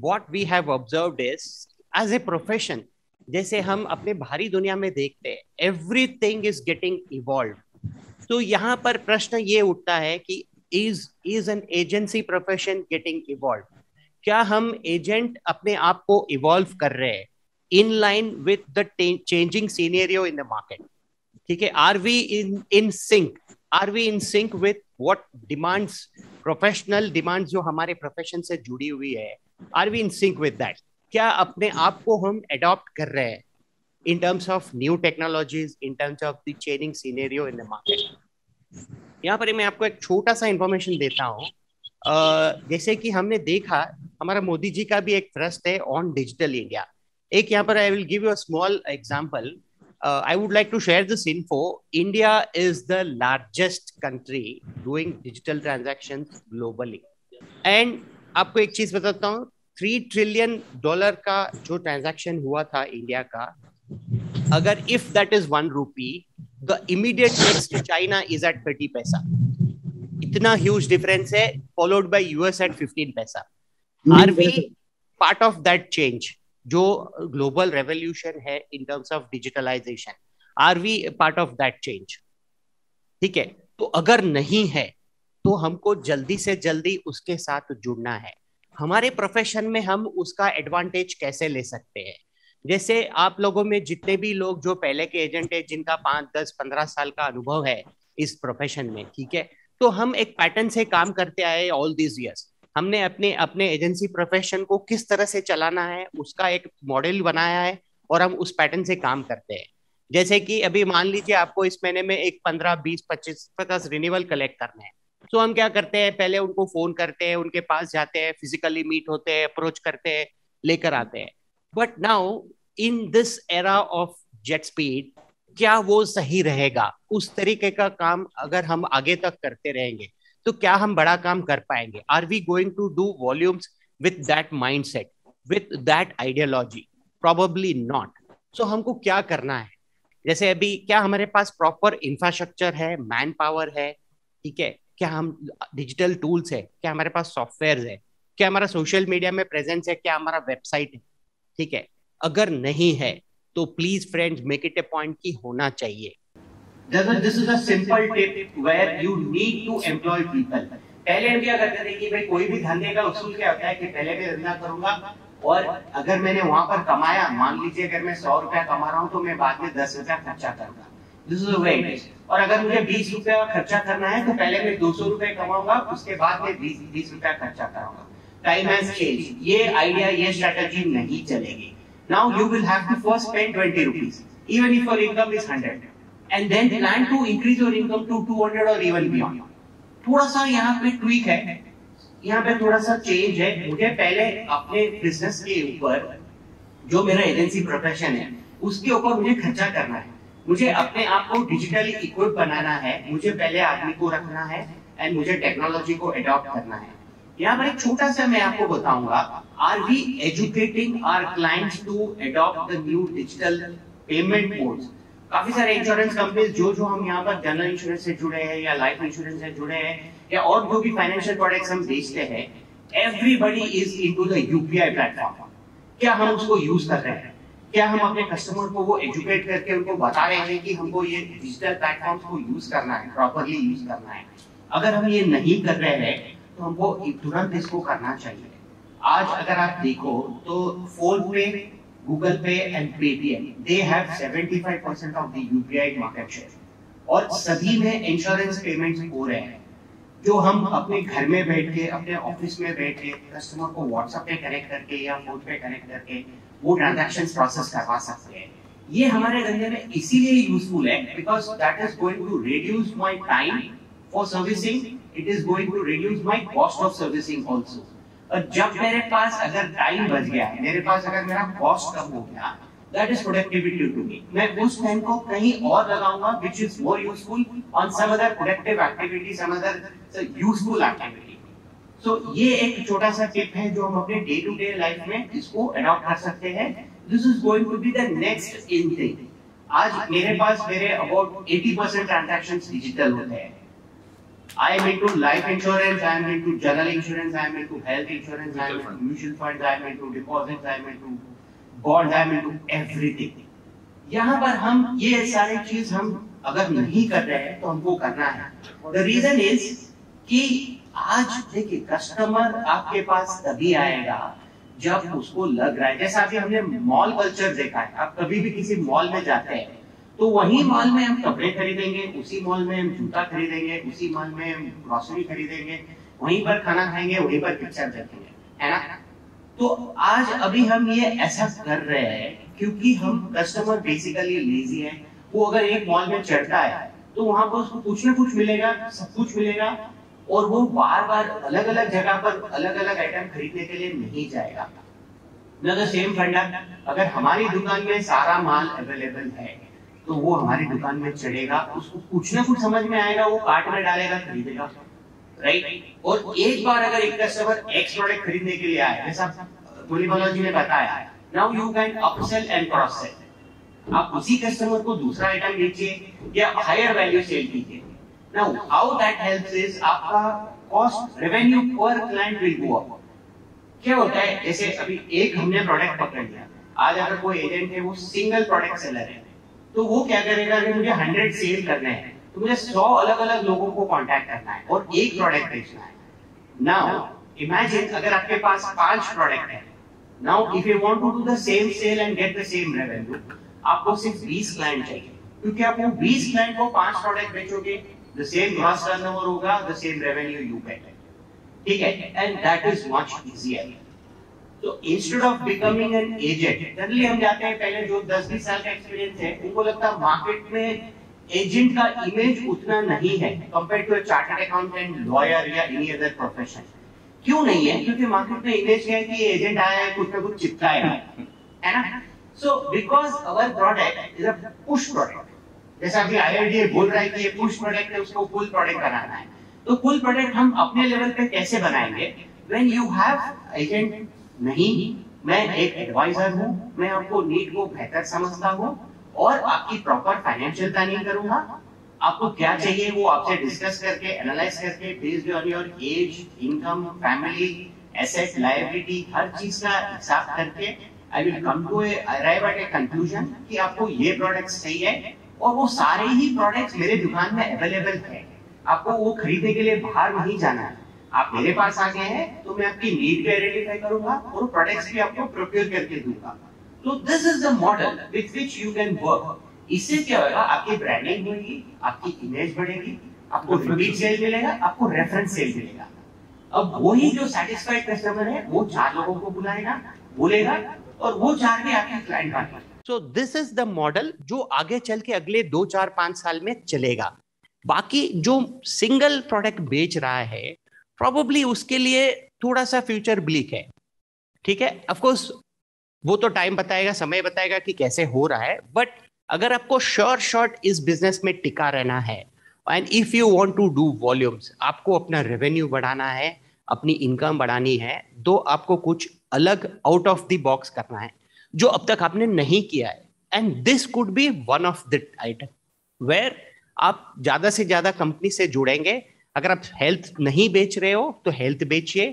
what we have observed is as a profession, जैसे हम अपने बाहरी दुनिया में देखते हैं, एवरीथिंग इज गेटिंग इवॉल्व। तो यहाँ पर प्रश्न ये उठता है कि is an agency profession getting evolve? क्या हम एजेंट अपने आप को इवॉल्व कर रहे हैं in line with the changing scenario in the market? ठीक है, are we in sync? Are we in sync with what demands, professional demands जो हमारे प्रोफेशन से जुड़ी हुई है? Are we in sync with that? क्या अपने आप को हम अडॉप्ट कर रहे हैं in terms of new technologies, in terms of the changing scenario in the market? यहाँ पर मैं आपको एक छोटा सा इंफॉर्मेशन देता हूँ। जैसे कि हमने देखा, हमारा मोदी जी का भी एक ट्रस्ट है ऑन डिजिटल इंडिया। एक यहाँ पर I will give you a small example. I would like to share this info. India is the largest country doing digital transactions globally. And आपको एक चीज बताता हूँ, $3 ट्रिलियन का जो ट्रांजैक्शन हुआ था इंडिया का, अगर if that is 1 rupee, the immediate next to China is at 30 पैसा। इतना huge difference है, followed by US at 15 पैसा। Are we part of that change? जो global revolution है in terms of digitalization, are we part of that change? ठीक है, तो अगर नहीं है तो हमको जल्दी से जल्दी उसके साथ जुड़ना है। हमारे प्रोफेशन में हम उसका एडवांटेज कैसे ले सकते हैं? जैसे आप लोगों में जितने भी लोग जो पहले के एजेंट है, जिनका 5, 10, 15 साल का अनुभव है इस प्रोफेशन में, ठीक है, तो हम एक पैटर्न से काम करते आए ऑल दीज इयर्स। हमने अपने अपने एजेंसी प्रोफेशन को किस तरह से चलाना है उसका एक मॉडल बनाया है और हम उस पैटर्न से काम करते हैं। जैसे कि अभी मान लीजिए आपको इस महीने में एक 15, 20, 25, 50 रिन्यूअल कलेक्ट करना है, तो हम क्या करते हैं, पहले उनको फोन करते हैं, उनके पास जाते हैं, फिजिकली मीट होते हैं, अप्रोच करते हैं, लेकर आते हैं। But now in this era of jet speed, क्या वो सही रहेगा? उस तरीके का काम अगर हम आगे तक करते रहेंगे तो क्या हम बड़ा काम कर पाएंगे? Are we going to do volumes with that mindset, with that ideology? Probably not. So हमको क्या करना है? जैसे अभी क्या हमारे पास प्रॉपर इंफ्रास्ट्रक्चर है, मैन पावर है, ठीक है, क्या हम डिजिटल टूल्स है, क्या हमारे पास सॉफ्टवेयर है, क्या हमारा सोशल मीडिया में प्रेजेंस है, क्या हमारा वेबसाइट है? ठीक है, अगर नहीं है तो please friends make it a point की होना चाहिए। This is a simple tip where you need to employ people. पहले हम क्या करते थे कि भाई कोई भी धंधे का उसूल क्या होता है कि पहले मैं धंधा करूंगा और अगर मैंने वहां पर कमाया, मान लीजिए अगर मैं 100 रुपया कमा रहा हूं तो मैं बाद में 10 रुपया खर्चा करूंगा। This is a way it is. और अगर मुझे 20 रुपया खर्चा करना है तो पहले मैं 200 रुपए कमाऊंगा, उसके बाद में 20 रुपया खर्चा करूंगा। Time has change. ये आइडिया, ये स्ट्रेटजी नहीं चलेगी। Now you will have to first spend 20 rupees, even if your income is 100, and then plan to increase your income to 200 or even beyond. थोड़ा सा यहाँ पे ट्वीक है, यहाँ पे थोड़ा सा चेंज है। मुझे पहले अपने बिजनेस के ऊपर, जो मेरा एजेंसी प्रोफेशन है, उसके ऊपर मुझे खर्चा करना है। मुझे अपने आप को डिजिटली इक्विप बनाना है, मुझे पहले आदमी को रखना है एंड मुझे टेक्नोलॉजी को अडॉप्ट करना है। यहाँ पर एक छोटा सा मैं आपको बताऊंगा, are we educating our clients to adopt the new digital payment modes? काफी सारे इंश्योरेंस कंपनीज जो हम यहाँ पर जनरल इंश्योरेंस से जुड़े हैं या लाइफ इंश्योरेंस से जुड़े हैं या और जो भी फाइनेंशियल प्रोडक्ट्स हम बेचते हैं, everybody is into the UPI platform. क्या हम उसको यूज कर रहे हैं? क्या हम अपने कस्टमर को वो एजुकेट करके उनको बता रहे हैं कि हमको ये डिजिटल प्लेटफॉर्म्स को यूज करना है, प्रॉपर्ली यूज करना है? अगर हम ये नहीं कर रहे हैं तो हमको तुरंत इसको करना चाहिए। आज अगर आप देखो तो फोन पे, गूगल पे and Paytm, they have 75% of the UPI market share और सभी में इंश्योरेंस पेमेंट्स हो रहे हैं, जो हम अपने घर में बैठ के, अपने ऑफिस में बैठ के कस्टमर को व्हाट्सएप पे कनेक्ट करके या फोन पे कनेक्ट करके वो ट्रांजैक्शंस प्रोसेस करवा सकते हैं। ये हमारे धंधे में इसीलिए यूजफुल है because that is going to reduce my time for servicing, it is going to reduce my cost of servicing also। और जब मेरे पास अगर टाइम बच गया, मेरे पास अगर मेरा कॉस्ट कम हो गया, that is productivity to me। मैं उस टाइम को कहीं और लगाऊंगा which is more useful on some other productive activity, some other useful activity। So ये एक छोटा सा टिप है जो हम अपने डे टू डे लाइफ में इसको अडॉप्ट कर सकते हैं। This is going to be the next in thing। आज मेरे पास मेरे about 80% ट्रांजैक्शंस डिजिटल होते हैं। I am into life insurance, I am into general insurance, I am into health insurance, I am into mutual funds, I am into deposits, I am into bonds, I am into everything. यहाँ पर हम ये सारी चीज हम अगर नहीं कर रहे हैं तो हमको करना है. The reason is कि आज देखिए कस्टमर आपके पास तभी आएगा जब उसको लग रहा है. जैसा अभी हमने मॉल कल्चर देखा है. आप कभी भी किसी मॉल में जाते हैं तो वही मॉल में हम कपड़े खरीदेंगे, उसी मॉल में हम जूता खरीदेंगे, उसी मॉल में हम ग्रोसरी खरीदेंगे, वहीं पर खाना खाएंगे, वहीं पर पिक्चर देखेंगे, है ना. तो आज अभी हम ये ऐसा कर रहे हैं क्योंकि हम कस्टमर बेसिकली लेजी है. वो अगर एक मॉल में चढ़ता है तो वहां पर उसको कुछ ना कुछ मिलेगा, सब कुछ मिलेगा, और वो बार बार अलग अलग जगह पर अलग अलग आइटम खरीदने के लिए नहीं जाएगा. सेम फंडा, अगर हमारी दुकान में सारा माल अवेलेबल है तो वो हमारी दुकान में चढ़ेगा, उसको कुछ ना कुछ समझ में आएगा, वो कार्ट में डालेगा, खरीदेगा, राइट. और एक बार अगर एक कस्टमर एक्स प्रोडक्ट खरीदने के लिए आए, जैसा मुरलीधर जी ने बताया, now you can upsell and cross sell. आप उसी कस्टमर को दूसरा आइटम बेचिए या हायर वैल्यू सेल कीजिए. Now how that helps is आपका कॉस्ट रेवेन्यू पर क्लाइंट विल गो अप. क्या होता है, जैसे अभी एक हमने प्रोडक्ट पकड़ लिया, आज अगर कोई एजेंट है वो सिंगल प्रोडक्ट सेलर है, तो वो क्या करेगा, अगर मुझे 100 सेल करने हैं तो मुझे 100 अलग अलग लोगों को कांटेक्ट करना है और एक प्रोडक्ट बेचना है. नाउ इमेजिन अगर आपके पास 5 प्रोडक्ट है. Now if you want to do the same sale and get the same revenue, आपको सिर्फ 20 क्लाइंट चाहिए, क्योंकि आप वो 20 क्लाइंट को 5 प्रोडक्ट बेचोगे, द सेम ग्रॉस टर्नओवर होगा, the same revenue you get. ठीक है, and that is much easier. तो instead of becoming an agent, generally हम जाते हैं, पहले जो 10-20 साल का एक्सपीरियंस है उनको लगता है मार्केट में एजेंट का इमेज उतना नहीं है compare to chartered accountant, lawyer या एनी अदर प्रोफेशन. क्यों नहीं है? क्योंकि मार्केट में इमेज क्या है कि एजेंट आया है, कुछ ना कुछ चिपकाएगा, है ना. So because our product is a push product, जैसा कि IRDA बोल रहा है कि ये पुश प्रोडक्ट है, उसको फुल प्रोडक्ट बनाना है. तो फुल प्रोडक्ट हम अपने लेवल पे कैसे बनाएंगे? व्हेन यू हैव एजेंट नहीं, मैं एक एडवाइजर हूं, मैं आपको नीड को बेहतर समझता हूं और आपकी प्रॉपर फाइनेंशियल प्लानिंग करूंगा. आपको क्या चाहिए वो आपसे डिस्कस करके, एनालाइज करके, based on your age, income, family, asset, liability, हर चीज का हिसाब करके I will come to arrive at a conclusion कि आपको ये प्रोडक्ट सही है, और वो सारे ही प्रोडक्ट्स मेरे दुकान में अवेलेबल है. आपको वो खरीदने के लिए बाहर नहीं जाना है, आप मेरे पास आ गए हैं तो मैं आपकी नीड को आइडेंटिफाई करूंगा और प्रोडक्ट्स भी आपको प्रोक्योर करके दूंगा. तो this is the model with which you can work. इससे क्या होगा, आपकी ब्रांडिंग होगी, आपकी इमेज बढ़ेगी, आपको रिपीट सेल मिलेगा, आपको रेफरेंस सेल मिलेगा. अब वही जो सैटिस्फाइड कस्टमर है वो 4 लोगों को बुलाएगा, बोलेगा, और वो 4 भी आपके क्लाइंट बनेंगे. सो दिस इज द मॉडल जो आगे चल के अगले 2, 4, 5 साल में चलेगा. बाकी जो सिंगल प्रोडक्ट बेच रहा है प्रोबेबली उसके लिए थोड़ा सा फ्यूचर ब्लीक है. ठीक है, ऑफ कोर्स वो तो टाइम बताएगा, समय बताएगा कि कैसे हो रहा है. बट अगर आपको शॉर्ट इस बिजनेस में टिका रहना है, and if you want to do volumes, आपको अपना रेवेन्यू बढ़ाना है, अपनी इनकम बढ़ानी है, तो आपको कुछ अलग आउट ऑफ द बॉक्स करना है जो अब तक आपने नहीं किया है. And this could be one of the item where आप ज्यादा से ज्यादा कंपनी से जुड़ेंगे. अगर आप हेल्थ नहीं बेच रहे हो तो हेल्थ बेचिए,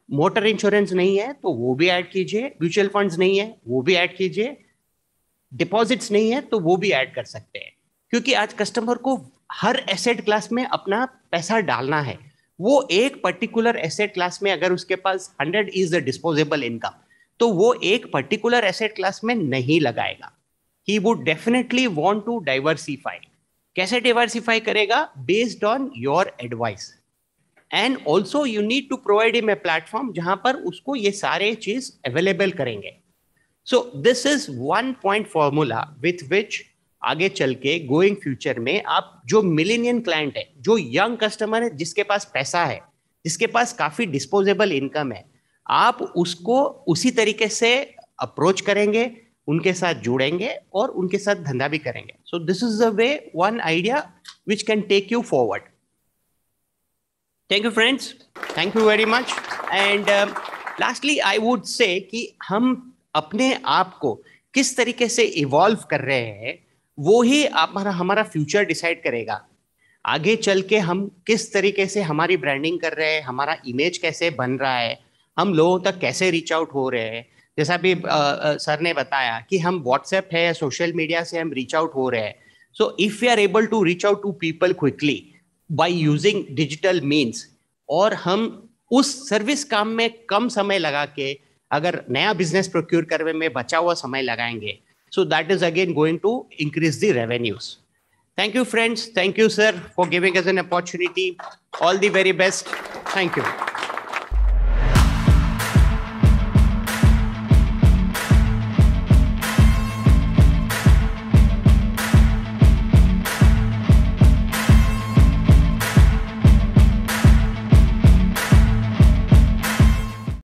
मोटर इंश्योरेंस नहीं है तो वो भी ऐड कीजिए, म्यूचुअल फंड्स नहीं है वो भी ऐड कीजिए, डिपॉजिट्स नहीं है तो वो भी ऐड कर सकते हैं. क्योंकि आज कस्टमर को हर एसेट क्लास में अपना पैसा डालना है. वो एक पर्टिकुलर एसेट क्लास में अगर उसके पास 100 इज द डिस्पोजेबल इनकम, तो वो एक पर्टिकुलर एसेट क्लास में नहीं लगाएगा. He would definitely want to diversify. कैसे डाइवर्सिफाई करेगा? Based on your advice. And also you need to provide him a platform जहां पर उसको ये सारे चीज अवेलेबल करेंगे. So this is 1 point formula with which आगे चल के गोइंग फ्यूचर में आप जो मिलेनियन क्लाइंट है, जो यंग कस्टमर है, जिसके पास पैसा है, जिसके पास काफी डिस्पोजेबल इनकम है, आप उसको उसी तरीके से अप्रोच करेंगे, उनके साथ जुड़ेंगे और उनके साथ धंधा भी करेंगे. So this is the way, one idea which can take you forward. Thank you friends, thank you very much. And lastly I would say कि हम अपने आप को किस तरीके से इवॉल्व कर रहे हैं वो ही हमारा फ्यूचर डिसाइड करेगा. आगे चल के हम किस तरीके से हमारी ब्रांडिंग कर रहे हैं, हमारा इमेज कैसे बन रहा है, हम लोगों तक कैसे रीच आउट हो रहे हैं। जैसा भी सर ने बताया कि हम व्हाट्सएप है, सोशल मीडिया से हम रीच आउट हो रहे हैं। So if you are able to reach out to people quickly by using digital means, और हम उस सर्विस काम में कम समय लगा के अगर नया बिजनेस प्रोक्योर करने में बचा हुआ समय लगाएंगे, so that is again going to increase the revenues. Thank you, friends. Thank you, sir, for giving us an opportunity. All the very best. Thank you.